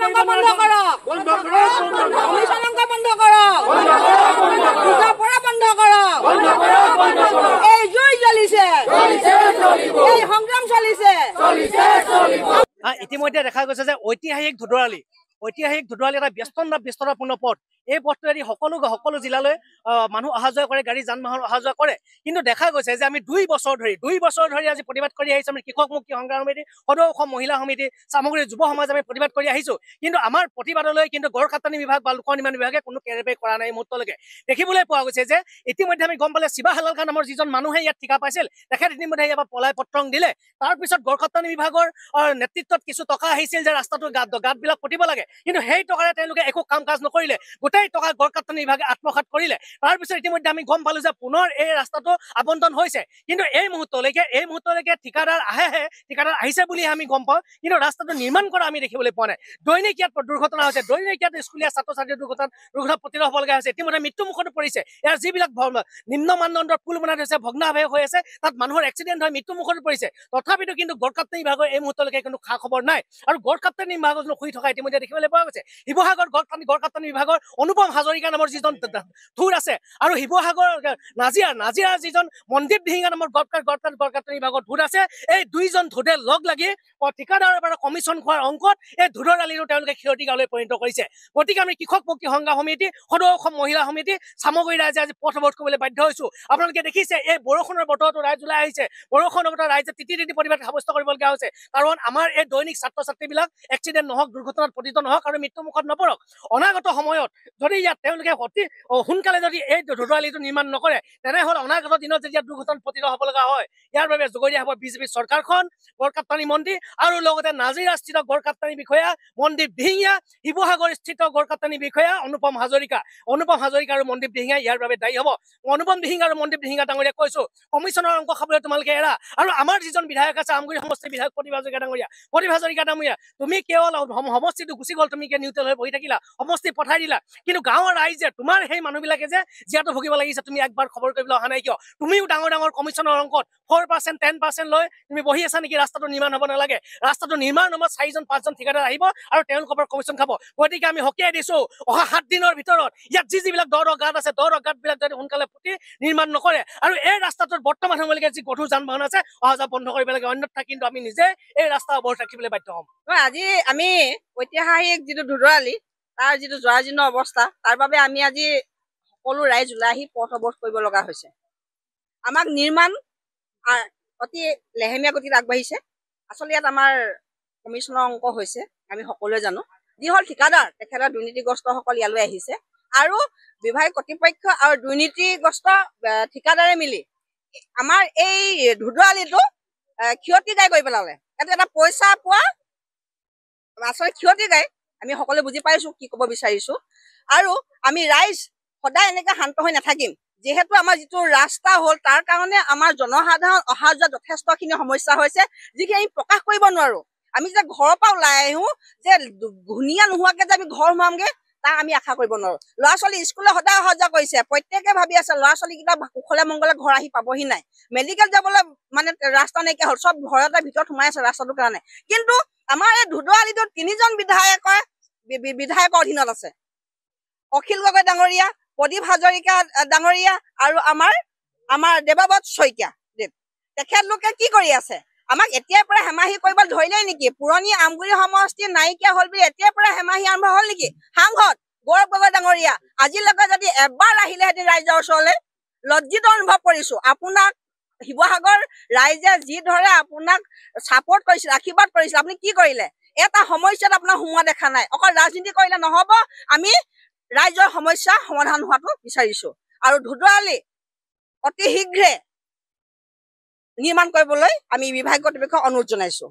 অংক বন্ধ করো কমিশন অংক বন্ধ করো পড়া বন্ধ করো এই জুই জ্বলিছে এই সংগ্রাম চলিছে ইতিমধ্যে দেখা গৈছে যে ঐতিহাসিক ধুধৰালি এটা ব্যস্ততাপূৰ্ণ পথ এই পথটোৱেদি সকলো জিলালৈ মানুহ অহা যোৱা কৰে গাড়ী যান বাহন অহা যোৱা কৰে কিন্তু দেখা গৈছে যে আমি 2 বছৰ ধৰি আজি প্ৰতিবাদ কৰি আহিছো আমি কৃষক মুক্তি সংগ্ৰাম সমিতি সদৌ অসম মহিলা সমিতি সামগ্ৰী যুৱ সমাজ আমি প্ৰতিবাদ কৰি আহিছো কিন্তু আমাৰ প্ৰতিবাদলৈ কিন্তু গড় কাটনি বিভাগ বা লোক নিৰ্মাণ বিভাগে কোনো কেৰেপে কৰা নাই মুহূৰ্তলৈকে দেখিবলৈ পোৱা গৈছে যে ইতিমধ্যে আমি গম পালে শিৱা হালালকা নামৰ যিজন মানুহে ইয়াত ঠিকা পাইছিল তেখেত ইতিমধ্যে ইয়াৰ পলাই পত্ৰং দিলে তাৰ পিছত গড় কাটনি বিভাগৰ নেতৃত্বত কিছু টকা আহিছিল যে ৰাস্তাটো গাঁতবিলাক পুতিব লাগে কিন্তু সেই টকাৰে তেওঁলোকে একো কাম কাজ নকৰিলে গোটেই টকা গড় কাটনি বিভাগে আত্মসাৎ কৰিলে তাৰ পিছত ইতিমধ্যে আমি গম পালো যে পুনৰ এই ৰাস্তাটো আবণ্টন হৈছে কিন্তু এই মুহূৰ্তলৈকে ঠিকাদাৰ আহিছে বুলি আমি গম পাওঁ কিন্তু ৰাস্তাটো নিৰ্মাণ কৰা আমি দেখিবলৈ পোৱা নাই দৈনিক ইয়াত দুৰ্ঘটনা হৈছে দৈনিক ইয়াত স্কুলীয়া ছাত্ৰ ছাত্ৰীৰ দুৰ্ঘটনা প্ৰতিৰোধ হ'বলগীয়া হৈছে ইতিমধ্যে মৃত্যু মুখতো পৰিছে ইয়াৰ যিবিলাক নিম্ন মানদণ্ডৰ পুল বনাই থৈছে ভগ্নাৱশেষ হৈ আছে তাত মানুহৰ এক্সিডেণ্ট হৈ মৃত্যু মুখতো পৰিছে তথাপিতো কিন্তু গড় কাটনি বিভাগৰ এই মুহূৰ্তলৈকে কোনো খা খবৰ নাই আৰু গড় কাটনি বিভাগৰ শুই থকা ইতিমধ্যে দেখিবলৈ পোৱা গৈছে শিৱসাগৰ গড় কাটনি বিভাগৰ অনুপম হাজৰিকা নামৰ যিজন ধুৰ আছে আৰু শিৱসাগৰ নাজিৰাৰ যিজন মনদীপ দিহিঙা নামৰ গড় কাটনি বিভাগৰ ধুৰ আছে এই দুইজন ধুৰে লগ লাগি ঠিকাদাৰৰ পৰা কমিশ্যন খোৱাৰ অংকত এই ধুধৰালিৰো তেওঁলোকে ক্ষতি গাঁৱলৈ পৰিণত কৰিছে গতিকে আমি কৃষক মুক্তি সংগ্ৰাম সমিতি সদৌ অসম মহিলা সমিতি সামগ্ৰী ৰাইজে আজি পথ অৱৰোধ কৰিবলৈ বাধ্য হৈছো আপোনালোকে দেখিছে এই বৰষুণৰ বতৰতো ৰাইজ ওলাই আহিছে বৰষুণৰ বতৰত ৰাইজে তিতি প্ৰতিবাদ সাব্যস্ত কৰিবলগীয়া হৈছে কাৰণ আমাৰ এই দৈনিক ছাত্ৰ ছাত্ৰীবিলাক এক্সিডেণ্ট নহওক দুৰ্ঘটনাত পতিত নহওক আৰু মৃত্যু মুখত নপৰক অনাগত সময়ত যদি ইয়াত তেওঁলোকে অতি সোনকালে যদি এই ধুধৰালিটো নিৰ্মাণ নকৰে তেনেহ'লে অনাগত দিনত যেতিয়া দুৰ্ঘটনাত পতিত হ'ব লগা হয় ইয়াৰ বাবে জগৰীয়া হ'ব বিজেপি চৰকাৰখন গড় কাটনি মন্ত্ৰী আৰু লগতে নাজিৰাস্থিত গড় কাটনি বিষয়া মনদীপ দিহিঙীয়া শিৱসাগৰস্থিত গড় কাটনি বিষয়া অনুপম হাজৰিকা আৰু মনদীপ দিহিঙীয়া ইয়াৰ বাবে দায়ী হ'ব অনুপম দিহিঙীয়া আৰু মনদীপ দিহিঙীয়া ডাঙৰীয়া কৈছো কমিশ্যনৰ অংক খাবলৈ তোমালোকে এৰা আৰু আমাৰ যিজন বিধায়ক আছে আমগুৰি সমষ্টিৰ বিধায়ক প্ৰতিভা হাজৰিকা ডাঙৰীয়া তুমি কেৱল সমষ্টিটো গুচি গ'ল তুমি নিউট্ৰেল হৈ বহি থাকিলা সমষ্টি পঠাই দিলা কিন্তু গাঁৱৰ ৰাইজে তোমাৰ সেই মানুহবিলাকে যে জীয়াটো ভুগিব লাগিছে তুমি একবাৰ খবৰ কৰিবলৈ অহা নাই কিয় তুমিও ডাঙৰ কমিশ্যনৰ অংকত 4% 10% লৈ তুমি বহি আছা নেকি ৰাস্তাটো নিৰ্মাণ হ'ব নালাগে ৰাস্তাটো নিৰ্মাণ হ'ব 4-5জন ঠিকাদাৰ আহিব আৰু তেওঁলোকৰ পৰা কমিশ্যন খাব গতিকে আমি হকিয়াই দিছো অহা 7 দিনৰ ভিতৰত ইয়াত যিবিলাক দ গাঁত আছে গাঁতবিলাক যদি সোনকালে পুতি নিৰ্মাণ নকৰে আৰু এই ৰাস্তাটোৰ বৰ্তমান সময়লৈকে যি গধুৰ যান বাহন আছে অহা যোৱা বন্ধ কৰিব লাগে অন্যথা কিন্তু আমি নিজে এই ৰাস্তা অৱৰোধ ৰাখিবলৈ বাধ্য হ'ম আজি আমি ঐতিহাসিক যিটো ধুধৰালি তাৰ যিটো জৰাজীৰ্ণ অৱস্থা তাৰ বাবে আমি আজি সকলো ৰাইজ ওলাই আহি পথ অৱৰোধ কৰিব লগা হৈছে আমাক নিৰ্মাণ অতি লেহেমীয়া গতিত আগবাঢ়িছে আচলতে ইয়াত আমাৰ কমিশ্যনৰ অংক হৈছে আমি সকলোৱে জানো যি হ'ল ঠিকাদাৰ তেখেতৰ দুৰ্নীতিগ্ৰস্তসকল ইয়ালৈ আহিছে আৰু বিভাগীয় কৰ্তৃপক্ষ আৰু দুৰ্নীতিগ্ৰস্ত ঠিকাদাৰে মিলি আমাৰ এই ধুধৰালিটো ক্ষতিকাৰী কৰি পেলালে এটা পইচা পোৱা আচলতে ক্ষতিকাৰী আমি সকলোৱে বুজি পাইছো কি ক'ব বিচাৰিছো আৰু আমি ৰাইজ সদায় এনেকৈ শান্ত হৈ নাথাকিম যিহেতু আমাৰ যিটো ৰাস্তা হ'ল তাৰ কাৰণে আমাৰ জনসাধাৰণ অহা যোৱা যথেষ্টখিনি সমস্যা হৈছে যিখিনি আমি প্ৰকাশ কৰিব নোৱাৰো আমি যে ঘৰৰ পৰা ওলাই আহো যে ধুনীয়া নোহোৱাকে যে আমি ঘৰ সোমামগে তাক আমি আশা কৰিব নোৱাৰো ল'ৰা ছোৱালী স্কুললৈ সদায় অহা যোৱা কৰিছে প্ৰত্যেকে ভাবি আছে ল'ৰা ছোৱালীকেইটা কুশলে মংগলে ঘৰ আহি পাবহি নাই মেডিকেল যাবলৈ মানে ৰাস্তা নাইকিয়া হ'ল চব ঘৰতে ভিতৰত সোমাই আছে ৰাস্তাটোৰ কাৰণে কিন্তু আমাৰ এই ধুধৰালিটোত 3জন বিধায়কৰ অধীনত আছে অখিল গগৈ ডাঙৰীয়া প্ৰদীপ হাজৰিকা ডাঙৰীয়া আৰু আমাৰ দেৱব্ৰত শইকীয়া তেখেতলোকে কি কৰি আছে আমাক এতিয়াৰ পৰা হেমাহি কৰিব ধৰিলেই নেকি পুৰণি আমগুৰি সমষ্টি নাইকিয়া হ'ল বুলি এতিয়াৰ পৰা হেমাহি আৰম্ভ হ'ল নেকি সাংসদ গৌৰৱ গগৈ ডাঙৰীয়া আজিলৈকে যদি এবাৰ আহিলেহেঁতেন ৰাইজৰ ওচৰলৈ লজ্জিত অনুভৱ কৰিছো আপোনাক শিৱসাগৰ ৰাইজে যি ধৰে আপোনাক ছাপোৰ্ট কৰিছিল আশীৰ্বাদ কৰিছিল আপুনি কি কৰিলে এটা সমস্যাত আপোনাৰ সোমোৱা দেখা নাই অকল ৰাজনীতি কৰিলে নহ'ব আমি ৰাইজৰ সমস্যা সমাধান হোৱাটো বিচাৰিছো আৰু ধুধৰালি অতি শীঘ্ৰে নিৰ্মাণ কৰিবলৈ আমি বিভাগীয় কৰ্তৃপক্ষক অনুৰোধ জনাইছো